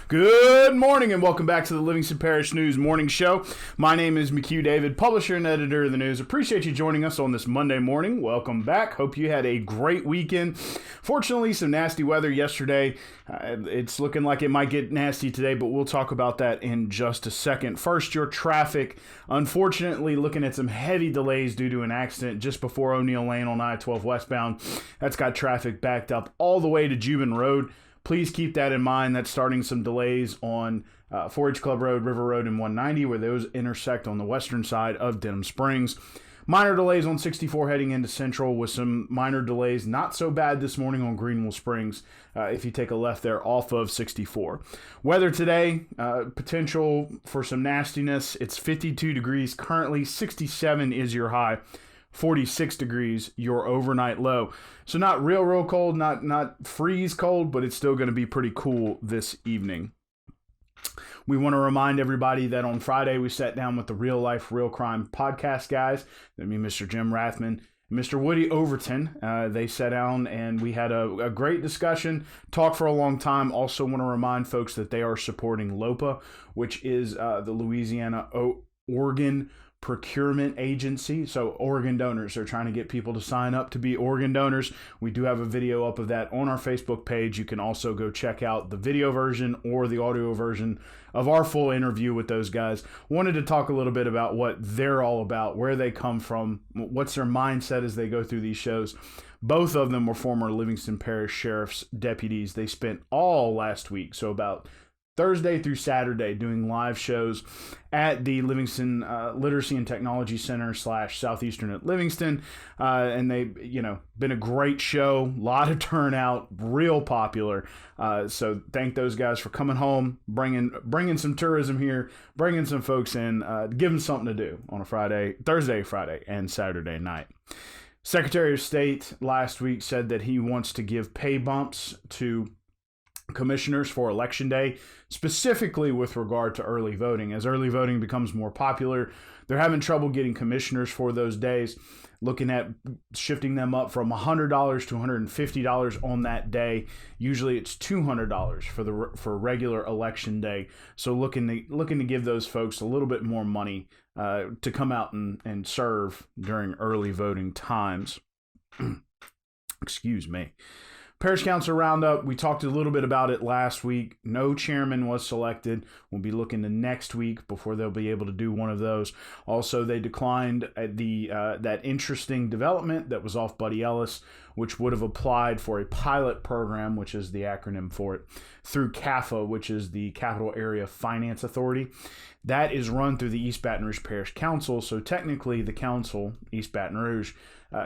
Good morning and welcome back to the Livingston Parish News Morning Show. My name is McHugh David, publisher and editor of the news. Appreciate you joining us on this Monday morning. Welcome back. Hope you had a great weekend. Fortunately, some nasty weather yesterday. It's looking like it might get nasty today, but we'll talk about that in just a second. First, your traffic. Unfortunately, looking at some heavy delays due to an accident just before O'Neill Lane on I-12 westbound. That's got traffic backed up all the way to Jubin Road. Please keep that in mind. That's starting some delays on 4-H Club Road, River Road, and 190, where those intersect on the western side of Denham Springs. Minor delays on 64 heading into Central, with some minor delays not so bad this morning on Greenville Springs if you take a left there off of 64. Weather today, potential for some nastiness. It's 52 degrees currently, 67 is your high. 46 degrees, your overnight low. So not real cold, not freeze cold, but it's still going to be pretty cool this evening. We want to remind everybody that on Friday we sat down with the Real Life, Real Crime podcast guys. I mean, Mr. Jim Rathman and Mr. Woody Overton. They sat down and we had a great discussion, talked for a long time. Also want to remind folks that they are supporting LOPA, which is the Louisiana Organ Procurement Agency. So organ donors, they're trying to get people to sign up to be organ donors. We do have a video up of that on our Facebook page. You can also go check out the video version or the audio version of our full interview with those guys. Wanted to talk a little bit about what they're all about, where they come from, what's their mindset as they go through these shows. Both of them were former Livingston Parish Sheriff's deputies. They spent all last week, so about Thursday through Saturday, doing live shows at the Livingston Literacy and Technology Center / Southeastern at Livingston. And they, been a great show, a lot of turnout, real popular. So thank those guys for coming home, bringing some tourism here, bringing some folks in, give them something to do on a Thursday, Friday, and Saturday night. Secretary of State last week said that he wants to give pay bumps to commissioners for Election Day, specifically with regard to early voting. As early voting becomes more popular, they're having trouble getting commissioners for those days, looking at shifting them up from $100 to $150 on that day. Usually it's $200 for regular Election Day. So looking to give those folks a little bit more money to come out and serve during early voting times. Excuse me. Parish Council Roundup, we talked a little bit about it last week. No chairman was selected. We'll be looking to next week before they'll be able to do one of those. Also, they declined that interesting development that was off Buddy Ellis, which would have applied for a pilot program, which is the acronym for it, through CAFA, which is the Capital Area Finance Authority. That is run through the East Baton Rouge Parish Council. So technically the council, East Baton Rouge,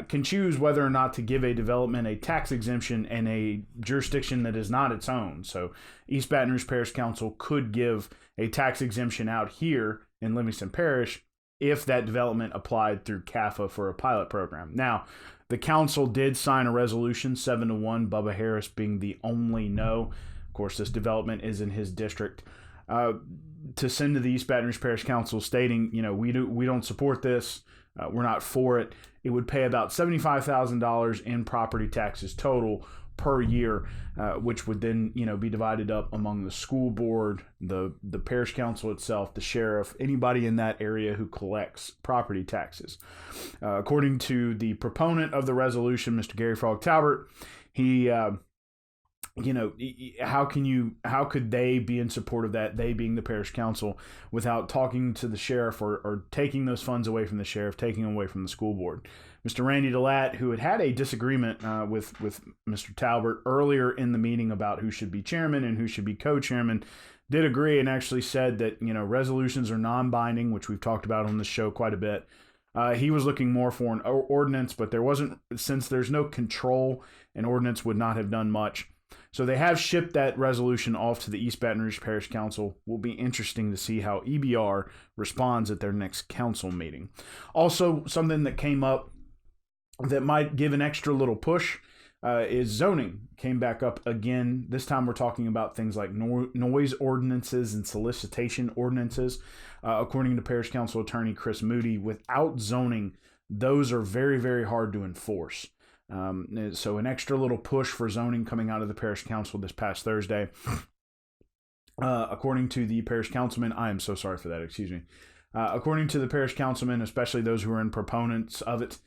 can choose whether or not to give a development a tax exemption in a jurisdiction that is not its own. So East Baton Rouge Parish Council could give a tax exemption out here in Livingston Parish if that development applied through CAFA for a pilot program. Now, the council did sign a resolution 7-1, Bubba Harris being the only no. Of course, this development is in his district. To send to the East Baton Rouge Parish Council stating, we don't support this. We're not for it. It would pay about $75,000 in property taxes total per year, which would then, be divided up among the school board, the parish council itself, the sheriff, anybody in that area who collects property taxes. According to the proponent of the resolution, Mr. Gary Frog Talbert, he how could they be in support of that, they being the parish council, without talking to the sheriff or taking those funds away from the sheriff, taking them away from the school board? Mr. Randy DeLatte, who had a disagreement with Mr. Talbert earlier in the meeting about who should be chairman and who should be co-chairman, did agree and actually said that, resolutions are non-binding, which we've talked about on this show quite a bit. He was looking more for an ordinance, but since there's no control, an ordinance would not have done much. So they have shipped that resolution off to the East Baton Rouge Parish Council. Will be interesting to see how EBR responds at their next council meeting. Also, something that came up that might give an extra little push is zoning. Came back up again. This time we're talking about things like noise ordinances and solicitation ordinances. According to Parish Council Attorney Chris Moody, without zoning, those are very, very hard to enforce. So an extra little push for zoning coming out of the Parish Council this past Thursday. According to the parish councilman, I am so sorry for that, excuse me. According to the parish councilman, especially those who are in proponents of it,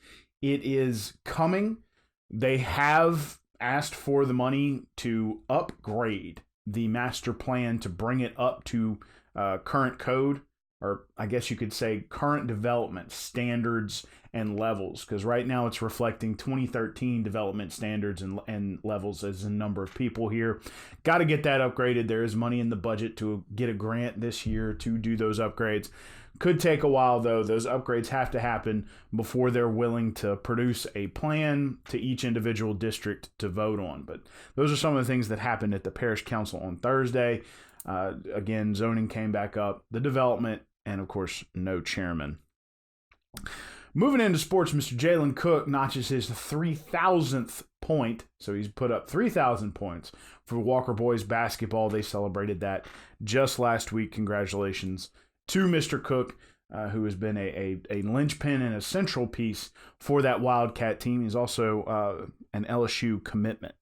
it is coming. They have asked for the money to upgrade the master plan to bring it up to current code, or I guess you could say current development standards and levels, because right now it's reflecting 2013 development standards and levels as a number of people here. Got to get that upgraded. There is money in the budget to get a grant this year to do those upgrades. Could take a while, though. Those upgrades have to happen before they're willing to produce a plan to each individual district to vote on. But those are some of the things that happened at the parish council on Thursday. Again, zoning came back up, the development, and of course, no chairman. Moving into sports, Mr. Jalen Cook notches his 3,000th point. So he's put up 3,000 points for Walker Boys basketball. They celebrated that just last week. Congratulations to Mr. Cook, who has been a linchpin and a central piece for that Wildcat team. He's also an LSU commitment.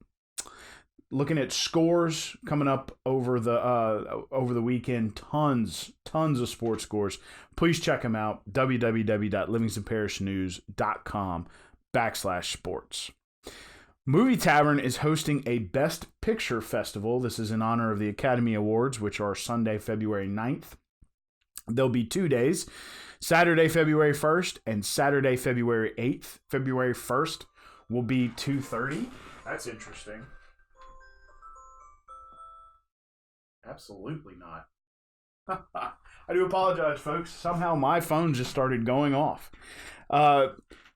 Looking at scores coming up over the weekend, tons of sports scores. Please check them out, www.livingstonparishnews.com/sports. Movie Tavern is hosting a Best Picture Festival. This is in honor of the Academy Awards, which are Sunday, February 9th. There'll be 2 days, Saturday, February 1st, and Saturday, February 8th. February 1st will be 2:30. That's interesting. Absolutely not. I do apologize, folks. Somehow my phone just started going off.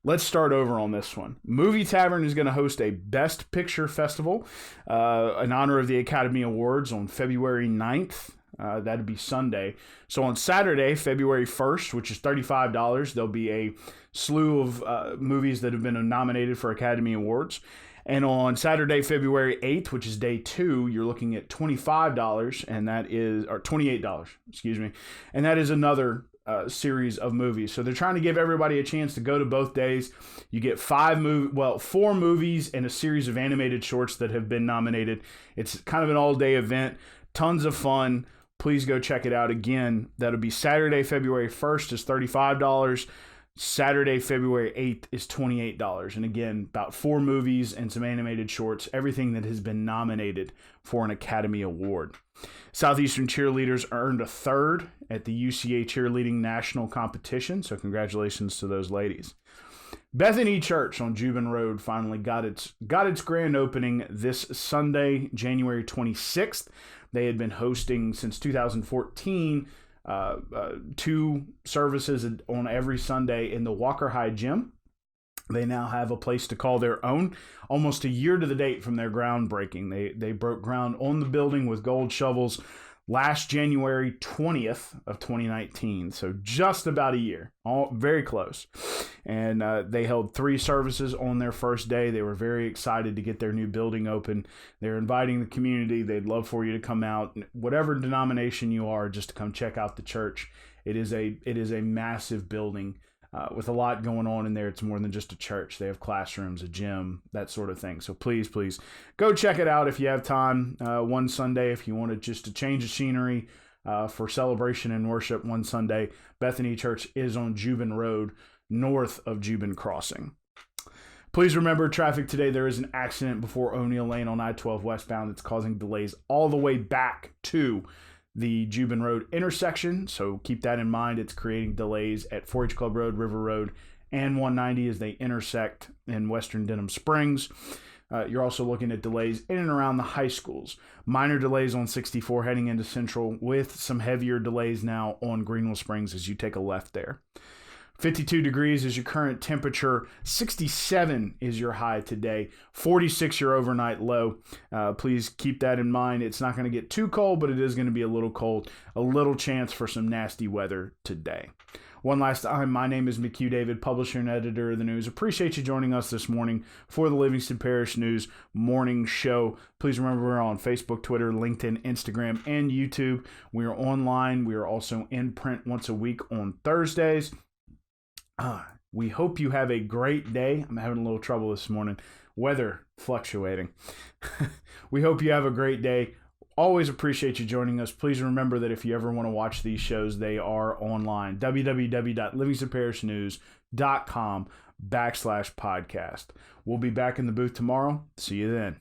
Let's start over on this one. Movie Tavern is going to host a Best Picture Festival in honor of the Academy Awards on February 9th. That'd be Sunday. So on Saturday, February 1st, which is $35, there'll be a slew of movies that have been nominated for Academy Awards. And on Saturday, February 8th, which is day 2, you're looking at $25, and that is, or $28, excuse me. And that is another series of movies. So they're trying to give everybody a chance to go to both days. You get 4 movies and a series of animated shorts that have been nominated. It's kind of an all-day event. Tons of fun. Please go check it out. Again, that'll be Saturday, February 1st is $35. Saturday, February 8th is $28. And again, about 4 movies and some animated shorts, everything that has been nominated for an Academy Award. Southeastern Cheerleaders earned a 3rd at the UCA Cheerleading National Competition, so congratulations to those ladies. Bethany Church on Juban Road finally got its grand opening this Sunday, January 26th. They had been hosting since 2014 2 services on every Sunday in the Walker High Gym. They now have a place to call their own, almost a year to the date from their groundbreaking. They broke ground on the building with gold shovels last January 20th of 2019, so just about a year, all very close. And they held 3 services on their first day. They were very excited to get their new building open. They're inviting the community. They'd love for you to come out, whatever denomination you are, just to come check out the church. It is a massive building with a lot going on in there. It's more than just a church. They have classrooms, a gym, that sort of thing. So please go check it out if you have time. One Sunday, if you wanted just to change the scenery for celebration and worship one Sunday, Bethany Church is on Juban Road, north of Juban Crossing. Please remember, traffic today, there is an accident before O'Neill Lane on I-12 westbound that's causing delays all the way back to the Juban Road intersection, so keep that in mind. It's creating delays at 4-H Club Road, River Road, and 190 as they intersect in Western Denham Springs. You're also looking at delays in and around the high schools. Minor delays on 64 heading into Central, with some heavier delays now on Greenville Springs as you take a left there. 52 degrees is your current temperature. 67 is your high today. 46 your overnight low. Please keep that in mind. It's not going to get too cold, but it is going to be a little cold. A little chance for some nasty weather today. One last time, my name is McHugh David, publisher and editor of the news. Appreciate you joining us this morning for the Livingston Parish News Morning Show. Please remember we're on Facebook, Twitter, LinkedIn, Instagram, and YouTube. We are online. We are also in print once a week on Thursdays. We hope you have a great day. I'm having a little trouble this morning. Weather fluctuating. We hope you have a great day. Always appreciate you joining us. Please remember that if you ever want to watch these shows, they are online. www.livingstonparishnews.com/podcast. We'll be back in the booth tomorrow. See you then.